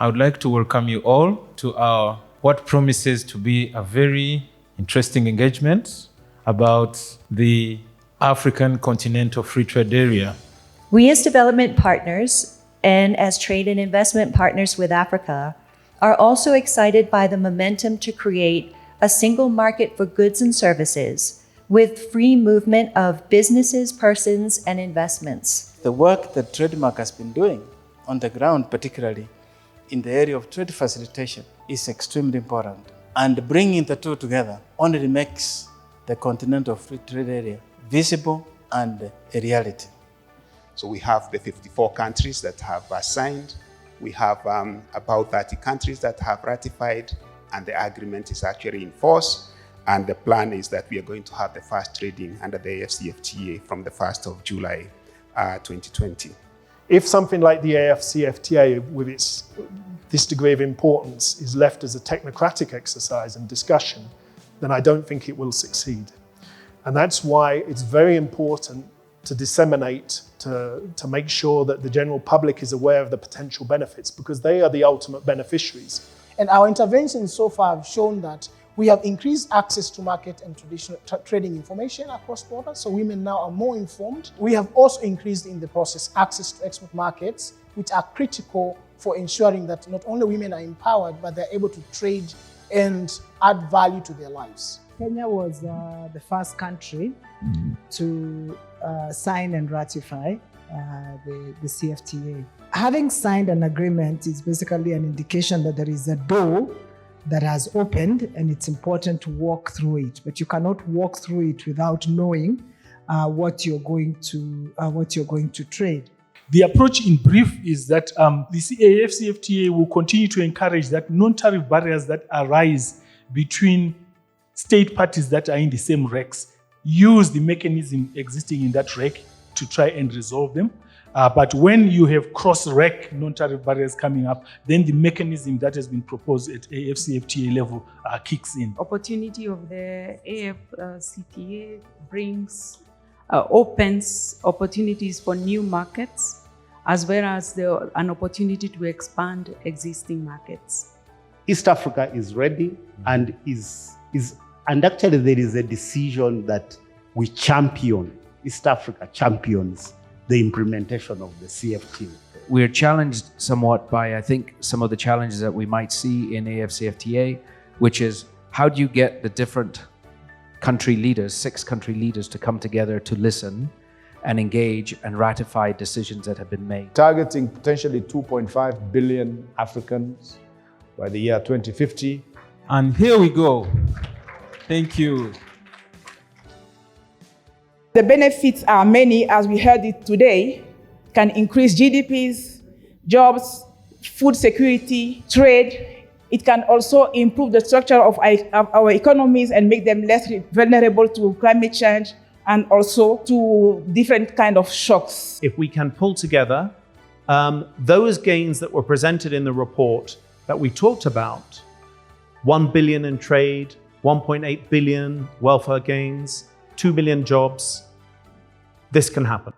I would like to welcome you all to our what promises to be a very interesting engagement about the African Continental Free Trade Area. We as development partners and as trade and investment partners with Africa are also excited by the momentum to create a single market for goods and services with free movement of businesses, persons, and investments. The work that Trademark has been doing on the ground, particularly in the area of trade facilitation, is extremely important. And bringing the two together only makes the Continental Free Trade Area visible and a reality. So we have the 54 countries that have signed. We have about 30 countries that have ratified, and the agreement is actually in force. And the plan is that we are going to have the first trading under the AfCFTA from the 1st of July 2020. If something like the AfCFTA, with this degree of importance, is left as a technocratic exercise and discussion, then I don't think it will succeed. And that's why it's very important to disseminate, to make sure that the general public is aware of the potential benefits, because they are the ultimate beneficiaries. And our interventions so far have shown that we have increased access to market and traditional trading information across borders, so women now are more informed. We have also increased in the process access to export markets, which are critical for ensuring that not only women are empowered, but they're able to trade and add value to their lives. Kenya was the first country to sign and ratify the CFTA. Having signed an agreement is basically an indication that there is a door that has opened, and it's important to walk through it. But you cannot walk through it without knowing what you're going to trade. The approach in brief is that the AfCFTA will continue to encourage that non-tariff barriers that arise between state parties that are in the same recs, use the mechanism existing in that rec to try and resolve them. But when you have cross-rec non-tariff barriers coming up, then the mechanism that has been proposed at AfCFTA level kicks in. Opportunity of the AfCFTA brings, opens opportunities for new markets, as well as an opportunity to expand existing markets. East Africa is ready and and actually there is a decision that we champion, East Africa champions the implementation of the CFTA. We're challenged somewhat by, I think, some of the challenges that we might see in AfCFTA, which is how do you get the different country leaders, 6 country leaders, to come together to listen and engage and ratify decisions that have been made. Targeting potentially 2.5 billion Africans by the year 2050. And here we go. Thank you. The benefits are many, as we heard it today. Can increase GDPs, jobs, food security, trade. It can also improve the structure of our economies and make them less vulnerable to climate change and also to different kind of shocks. If we can pull together those gains that were presented in the report that we talked about, 1 billion in trade, 1.8 billion welfare gains, 2 million jobs, this can happen.